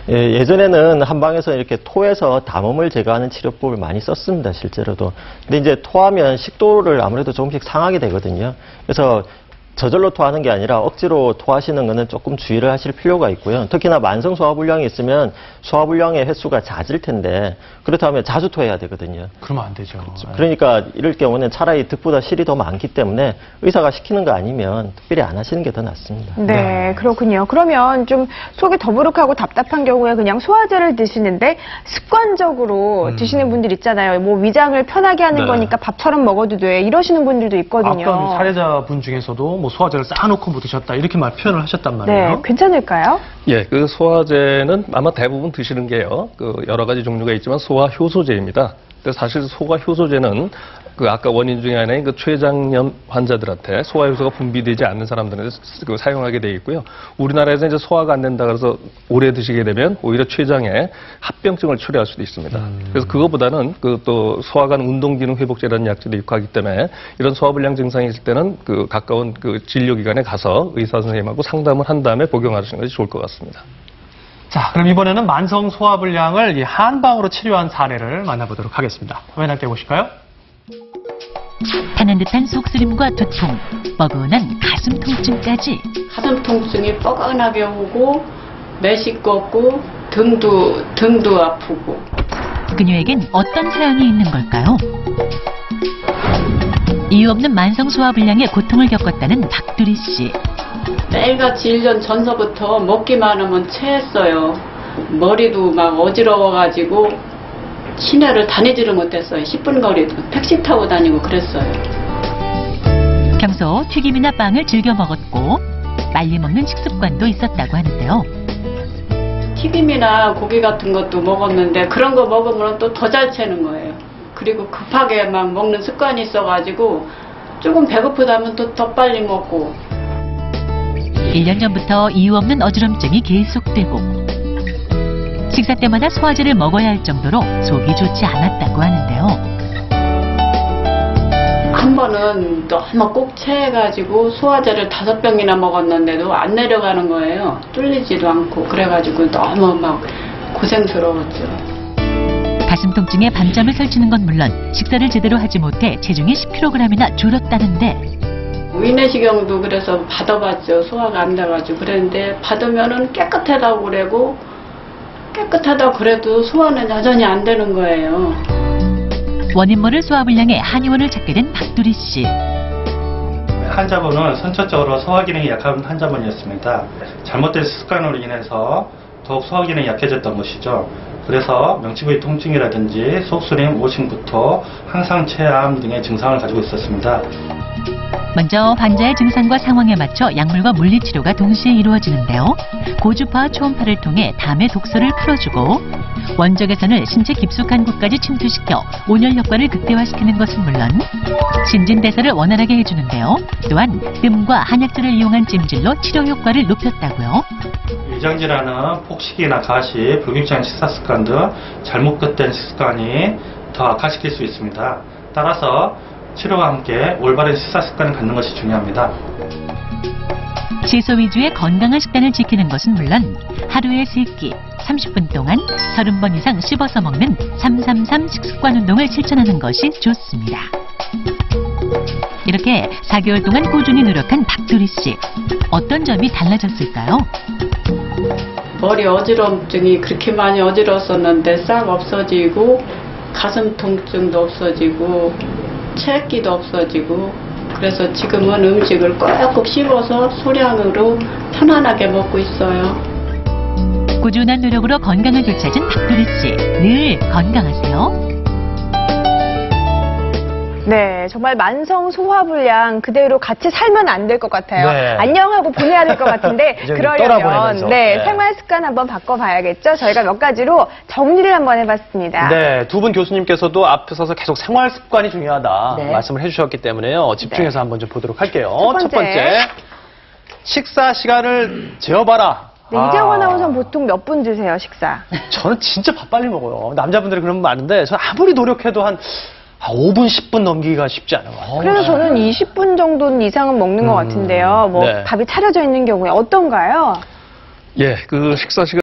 예, 예전에는 한방에서 이렇게 토해서 담음을 제거하는 치료법을 많이 썼습니다, 실제로도. 근데 이제 토하면 식도를 아무래도 조금씩 상하게 되거든요. 그래서 저절로 토하는 게 아니라 억지로 토하시는 거는 조금 주의를 하실 필요가 있고요. 특히나 만성 소화불량이 있으면 소화불량의 횟수가 잦을 텐데 그렇다면 자주 토해야 되거든요. 그러면 안 되죠. 그렇죠. 그러니까 이럴 경우는 차라리 득보다 실이 더 많기 때문에 의사가 시키는 거 아니면 특별히 안 하시는 게 더 낫습니다. 네, 그렇군요. 그러면 좀 속이 더부룩하고 답답한 경우에 그냥 소화제를 드시는데 습관적으로 드시는 분들 있잖아요. 뭐 위장을 편하게 하는 거니까 밥처럼 먹어도 돼. 이러시는 분들도 있거든요. 아까 사례자분 중에서도 뭐 소화제를 쌓아놓고 뭐 드셨다 이렇게 표현을 하셨단 말이에요. 네, 괜찮을까요? 예, 그 소화제는 아마 대부분 드시는 게요. 그 여러 가지 종류가 있지만 소화 효소제입니다. 근데 사실 소화 효소제는 그 아까 원인 중에 하나인 그 췌장염 환자들한테 소화 효소가 분비되지 않는 사람들한테 사용하게 돼 있고요. 우리나라에서 이제 소화가 안 된다 그래서 오래 드시게 되면 오히려 췌장에 합병증을 초래할 수도 있습니다. 그래서 그거보다는 그 또 소화관 운동기능 회복제라는 약제도 있고 하기 때문에 이런 소화불량 증상이 있을 때는 그 가까운 그 진료기관에 가서 의사 선생님하고 상담을 한 다음에 복용하시는 것이 좋을 것 같습니다. 자, 그럼 이번에는 만성 소화불량을 이 한방으로 치료한 사례를 만나보도록 하겠습니다. 화면 함께 보실까요? 타는 듯한 속쓰림과 두통, 뻐근한 가슴 통증까지. 가슴 통증이 뻐근하게 오고 매식겁고 등도 아프고. 그녀에겐 어떤 사연이 있는 걸까요? 이유 없는 만성 소화불량의 고통을 겪었다는 박두리 씨. 매일같이 1년 전서부터 먹기만 하면 체했어요. 머리도 막 어지러워가지고 시내를 다니지를 못했어요. 10분 거리도 택시 타고 다니고 그랬어요. 평소 튀김이나 빵을 즐겨 먹었고 빨리 먹는 식습관도 있었다고 하는데요. 튀김이나 고기 같은 것도 먹었는데 그런 거 먹으면 또 더 잘 채는 거예요. 그리고 급하게 막 먹는 습관이 있어가지고 조금 배고프다면 또 더 빨리 먹고. 1년 전부터 이유 없는 어지럼증이 계속되고 식사 때마다 소화제를 먹어야 할 정도로 속이 좋지 않았다고 하는데요. 한 번은 너무 꼭 체해가지고 소화제를 5병이나 먹었는데도 안 내려가는 거예요. 뚫리지도 않고. 그래가지고 너무 막 고생스러웠죠. 가슴 통증에 반점을 설치는 건 물론 식사를 제대로 하지 못해 체중이 10kg이나 줄었다는데 위내시경도 그래서 받아봤죠. 소화가 안 돼가지고. 그랬는데 받으면은 깨끗하다고 그러고 깨끗하다고 그래도 소화는 여전히 안 되는 거예요. 원인 모를 소화불량에 한의원을 찾게 된 박두리 씨. 환자분은 선천적으로 소화기능이 약한 환자분이었습니다. 잘못된 습관으로 인해서 더욱 소화기능이 약해졌던 것이죠. 그래서 명치부위 통증이라든지 속쓰림, 오심부터 항상 체함 등의 증상을 가지고 있었습니다. 먼저 환자의 증상과 상황에 맞춰 약물과 물리치료가 동시에 이루어지는데요. 고주파와 초음파를 통해 담의 독소를 풀어주고 원적외선을 신체 깊숙한 곳까지 침투시켜 온열 효과를 극대화시키는 것은 물론 신진대사를 원활하게 해주는데요. 또한 뜸과 한약재를 이용한 찜질로 치료 효과를 높였다고요. 위장질환은 폭식이나 가시, 불규칙한 식사습관 등 잘못된 식습관이 더 악화시킬 수 있습니다. 따라서 치료와 함께 올바른 식사습관을 갖는 것이 중요합니다. 채소 위주의 건강한 식단을 지키는 것은 물론 하루에 3끼 30분 동안 30번 이상 씹어서 먹는 333 식습관 운동을 실천하는 것이 좋습니다. 이렇게 4개월 동안 꾸준히 노력한 박두리 씨. 어떤 점이 달라졌을까요? 머리 어지럼증이 그렇게 많이 어지러웠었는데 싹 없어지고 가슴 통증도 없어지고 체기도 없어지고 그래서 지금은 음식을 꼭꼭 씹어서 소량으로 편안하게 먹고 있어요. 꾸준한 노력으로 건강을 되찾은 박두리 씨. 늘 건강하세요. 네, 정말 만성 소화불량 그대로 같이 살면 안 될 것 같아요. 네. 안녕하고 보내야 될 것 같은데 그러려면 떠나보내면서. 네, 생활 습관 한번 바꿔봐야겠죠. 저희가 몇 가지로 정리를 한번 해봤습니다. 네, 두 분 교수님께서도 앞에 서서 계속 생활 습관이 중요하다 네. 말씀을 해주셨기 때문에요. 집중해서 한번 좀 보도록 할게요. 첫 번째. 식사 시간을 재어봐라. 네, 이정원 아나운서는 보통 몇 분 드세요, 식사? 저는 진짜 밥 빨리 먹어요. 남자분들이 그런 분 많은데 저는 아무리 노력해도 한 5분, 10분 넘기기가 쉽지 않아요. 그래서 저는 20분 정도는 이상은 먹는 것 같은데요. 뭐 네. 밥이 차려져 있는 경우에 어떤가요? 예, 그 식사 시간